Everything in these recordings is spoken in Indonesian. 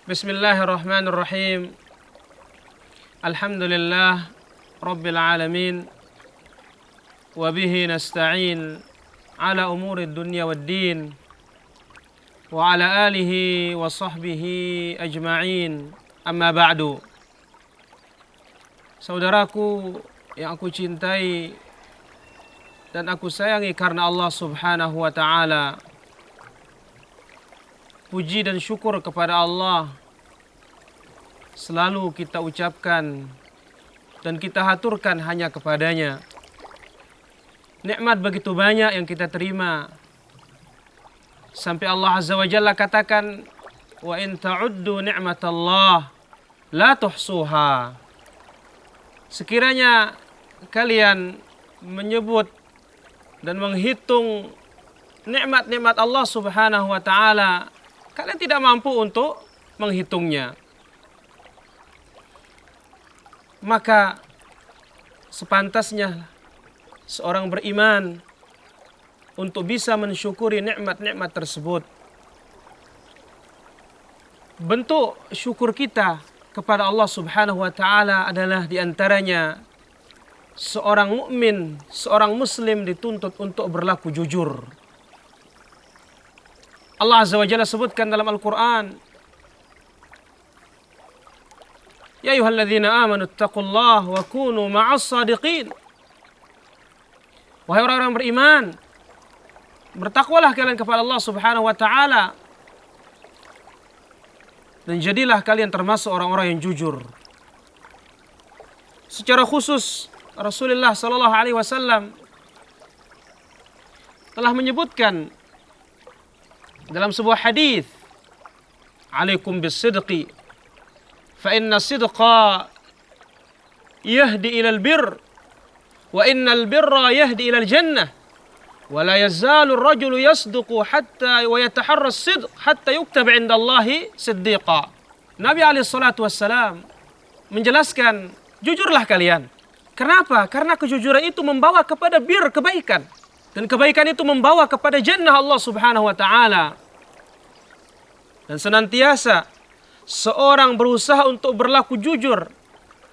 Bismillahirrahmanirrahim. Alhamdulillah Rabbil alamin. Wabihi nasta'in ala umuri dunya waddin. Wa ala alihi wa sahbihi ajma'in. Amma ba'du. Saudaraku yang aku cintai dan aku sayangi karena Allah subhanahu wa ta'ala. Puji dan syukur kepada Allah selalu kita ucapkan dan kita haturkan hanya kepadanya. Nikmat begitu banyak yang kita terima. Sampai Allah Azza wa Jalla katakan, "Wa in ta'uddu ni'matallah la tuhsuha." Sekiranya kalian menyebut dan menghitung nikmat-nikmat Allah Subhanahu wa taala, kalian tidak mampu untuk menghitungnya. Maka sepantasnya seorang beriman untuk bisa mensyukuri nikmat-nikmat tersebut. Bentuk syukur kita kepada Allah Subhanahu wa taala adalah diantaranya seorang mukmin, seorang muslim dituntut untuk berlaku jujur. Allah Azza wa Jalla sebutkan dalam Al-Quran, "Ya ayyuhalladzina amanu ittaqullaha wa kunu ma'as shadiqin." Wahai orang-orang beriman, bertakwalah kalian kepada Allah Subhanahu wa taala dan jadilah kalian termasuk orang-orang yang jujur. Secara khusus Rasulullah sallallahu alaihi wasallam telah menyebutkan dalam sebuah hadis, "Alaikum bis-sidqi fa inna sidqa yahdi ilal birr wa innal birra yahdi ilal jannah wa la yazalu ar-rajulu yasduqu hatta wa yataharra as-sidq hatta yuktaba 'inda Allahi siddiqa." Nabi alaihi salatu wassalam menjelaskan, jujurlah kalian. Kenapa? Karena kejujuran itu membawa kepada bir, kebaikan. Dan kebaikan itu membawa kepada jannah Allah Subhanahu wa ta'ala. Dan senantiasa seorang berusaha untuk berlaku jujur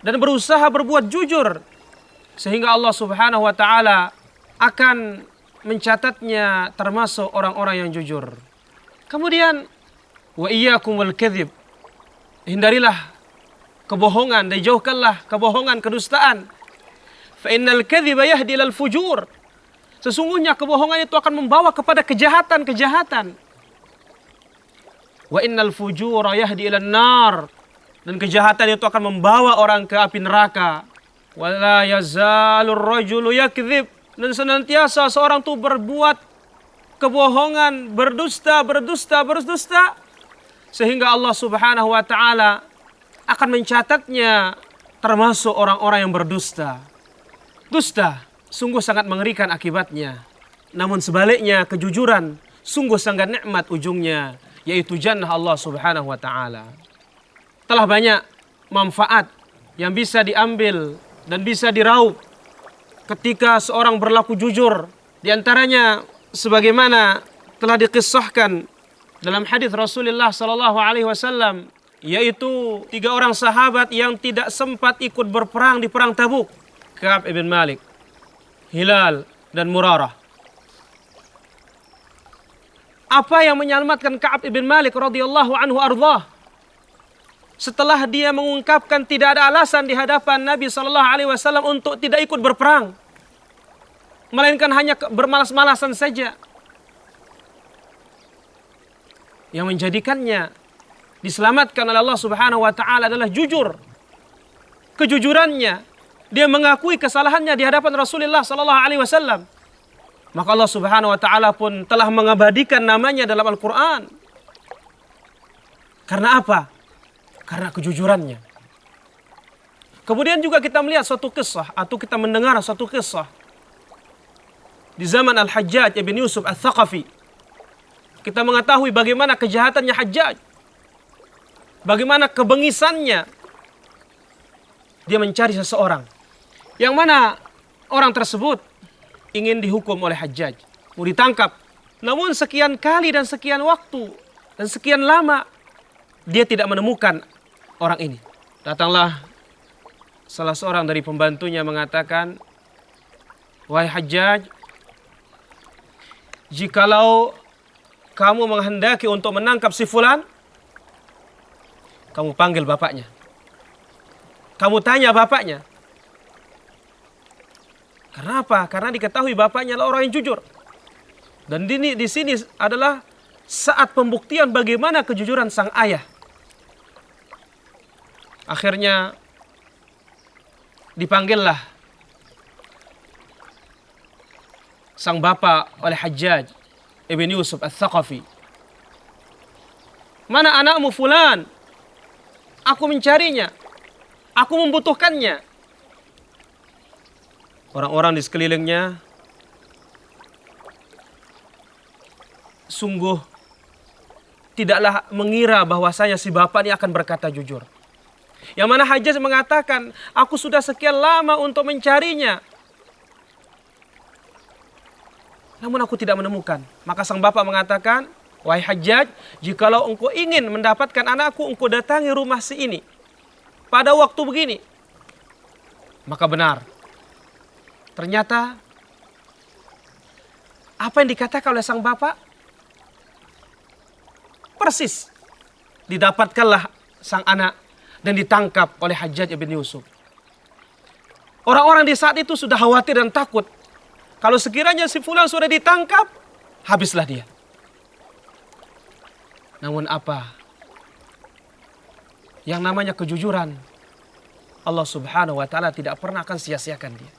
dan berusaha berbuat jujur, sehingga Allah Subhanahu wa ta'ala akan mencatatnya termasuk orang-orang yang jujur. Kemudian, wa iyyakum wal kadhib. Hindarilah kebohongan dan jauhkanlah kebohongan, kedustaan. Fa innal kadhiba yahdi ilal fujur. Sesungguhnya kebohongan itu akan membawa kepada kejahatan-kejahatan. Wa innal fujura yahdi ilan nar. Dan kejahatan itu akan membawa orang ke api neraka. Wa la yazalur rajulu yakdzib. Dan senantiasa seorang itu berbuat kebohongan, berdusta, sehingga Allah Subhanahu wa taala akan mencatatnya termasuk orang-orang yang berdusta. Dusta sungguh sangat mengerikan akibatnya. Namun sebaliknya kejujuran sungguh sangat nikmat ujungnya, yaitu jannah Allah Subhanahu wa taala. Telah banyak manfaat yang bisa diambil dan bisa diraup ketika seorang berlaku jujur. Di antaranya sebagaimana telah dikisahkan dalam hadis Rasulullah sallallahu alaihi wasallam, yaitu 3 orang sahabat yang tidak sempat ikut berperang di perang Tabuk. Ka'ab ibn Malik, Hilal, dan Murarah. Apa yang menyelamatkan Ka'ab ibn Malik radhiyallahu anhu ardhah? Setelah dia mengungkapkan tidak ada alasan di hadapan Nabi sallallahu alaihi wasallam untuk tidak ikut berperang, melainkan hanya bermalas-malasan saja. Yang menjadikannya diselamatkan oleh Allah Subhanahu wa taala adalah jujur. Kejujurannya, dia mengakui kesalahannya di hadapan Rasulullah sallallahu alaihi wasallam. Maka Allah Subhanahu wa taala pun telah mengabadikan namanya dalam Al-Qur'an. Karena apa? Karena kejujurannya. Kemudian juga kita melihat suatu kisah atau kita mendengar suatu kisah di zaman Al-Hajjaj ibn Yusuf Al-Thaqafi. Kita mengetahui bagaimana kejahatannya Hajjaj, bagaimana kebengisannya. Dia mencari seseorang yang mana orang tersebut ingin dihukum oleh Hajjaj, mau ditangkap. Namun sekian kali dan sekian waktu dan sekian lama dia tidak menemukan orang ini. Datanglah salah seorang dari pembantunya mengatakan, "Wahai Hajjaj, jikalau kamu menghendaki untuk menangkap si fulan, kamu panggil bapaknya. Kamu tanya bapaknya." Karena apa? Karena diketahui bapaknya adalah orang yang jujur. Dan di sini adalah saat pembuktian bagaimana kejujuran sang ayah. Akhirnya dipanggillah sang bapak oleh Hajjaj ibn Yusuf Al-Thaqafi. "Mana anakmu fulan? Aku mencarinya. Aku membutuhkannya." Orang-orang di sekelilingnya sungguh tidaklah mengira bahwasanya si bapak ini akan berkata jujur. Yang mana Hajjaj mengatakan, "Aku sudah sekian lama untuk mencarinya, namun aku tidak menemukan." Maka sang bapak mengatakan, "Wahai Hajjaj, jikalau engkau ingin mendapatkan anakku, engkau datangi rumah si ini pada waktu begini." Maka benar. Ternyata apa yang dikatakan oleh sang bapak persis didapatkanlah sang anak dan ditangkap oleh Hajjaj ibn Yusuf. Orang-orang di saat itu sudah khawatir dan takut. Kalau sekiranya si fulan sudah ditangkap, habislah dia. Namun apa? Yang namanya kejujuran, Allah Subhanahu wa Ta'ala tidak pernah akan sia-siakan dia.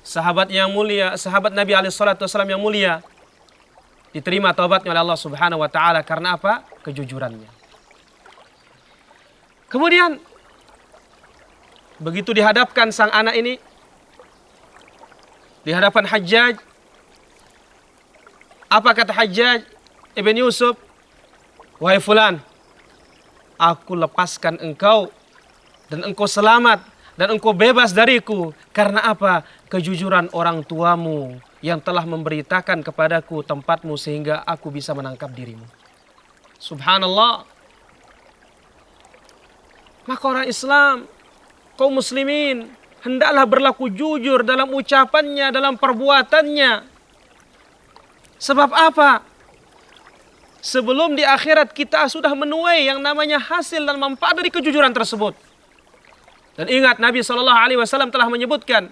Sahabat yang mulia, sahabat Nabi SAW yang mulia, diterima taubatnya oleh Allah Subhanahu wa Ta'ala karena apa? Kejujurannya. Kemudian begitu dihadapkan sang anak ini di hadapan Hajjaj, apa kata Hajjaj ibn Yusuf? "Wahai fulan, aku lepaskan engkau dan engkau selamat dan engkau bebas dariku. Karena apa? Kejujuran orang tuamu yang telah memberitakan kepadaku tempatmu sehingga aku bisa menangkap dirimu." Subhanallah. Maka orang Islam, kaum muslimin, hendaklah berlaku jujur dalam ucapannya, dalam perbuatannya. Sebab apa? Sebelum di akhirat kita sudah menuai yang namanya hasil dan manfaat dari kejujuran tersebut. Dan ingat, Nabi SAW telah menyebutkan,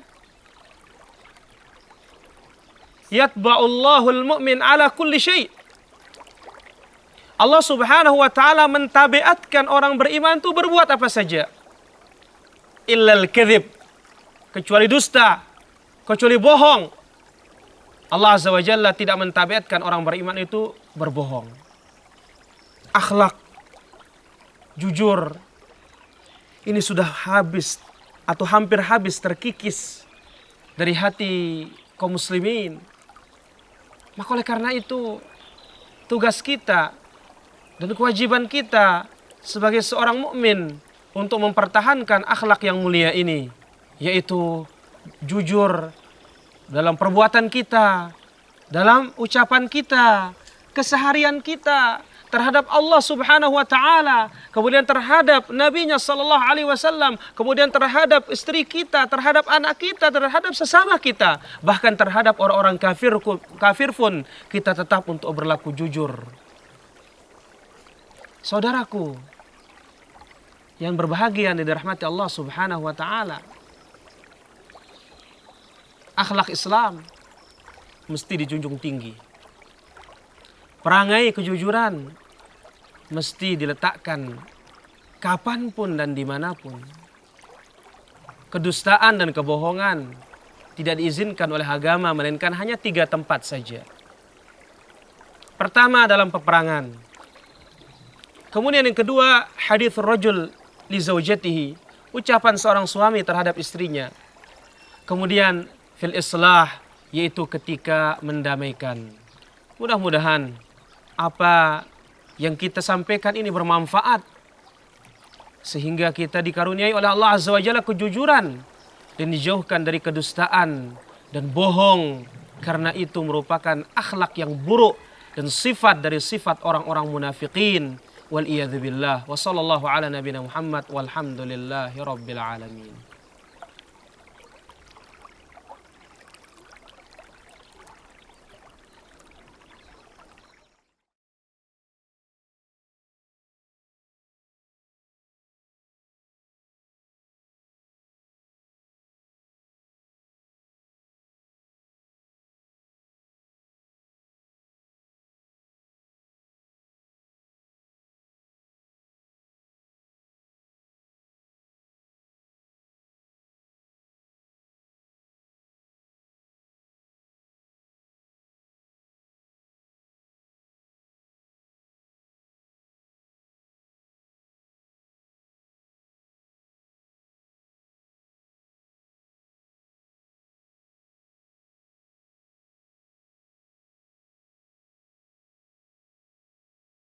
"Yatba'ullahul mu'min ala kulli syai'." Allah Subhanahu wa Ta'ala mentabiatkan orang beriman itu berbuat apa saja. Illal kadhib, kecuali dusta, kecuali bohong. Allah Azza wa Jalla tidak mentabiatkan orang beriman itu berbohong. Akhlak, jujur, ini sudah habis atau hampir habis terkikis dari hati kaum muslimin. Maka oleh karena itu, tugas kita dan kewajiban kita sebagai seorang mukmin untuk mempertahankan akhlak yang mulia ini, yaitu jujur dalam perbuatan kita, dalam ucapan kita, keseharian kita terhadap Allah Subhanahu wa Ta'ala, kemudian terhadap Nabi-Nya sallallahu alaihi wasallam, kemudian terhadap istri kita, terhadap anak kita, terhadap sesama kita, bahkan terhadap orang-orang kafir pun kita tetap untuk berlaku jujur. Saudaraku yang berbahagia yang dirahmati Allah Subhanahu wa Ta'ala, akhlak Islam mesti dijunjung tinggi. Perangai kejujuran mesti diletakkan kapanpun dan dimanapun. Kedustaan dan kebohongan tidak diizinkan oleh agama, melainkan hanya 3 tempat saja. Pertama, dalam peperangan. Kemudian yang kedua, hadits rajul li zaujatihi, ucapan seorang suami terhadap istrinya. Kemudian fil islah, yaitu ketika mendamaikan. Mudah-mudahan apa yang kita sampaikan ini bermanfaat sehingga kita dikaruniai oleh Allah Azza wa Jalla kejujuran dan dijauhkan dari kedustaan dan bohong, karena itu merupakan akhlak yang buruk dan sifat dari sifat orang-orang munafikin Wal iyadzu billah. Wa sallallahu ala nabiyina Muhammad walhamdulillahi rabbil alamin.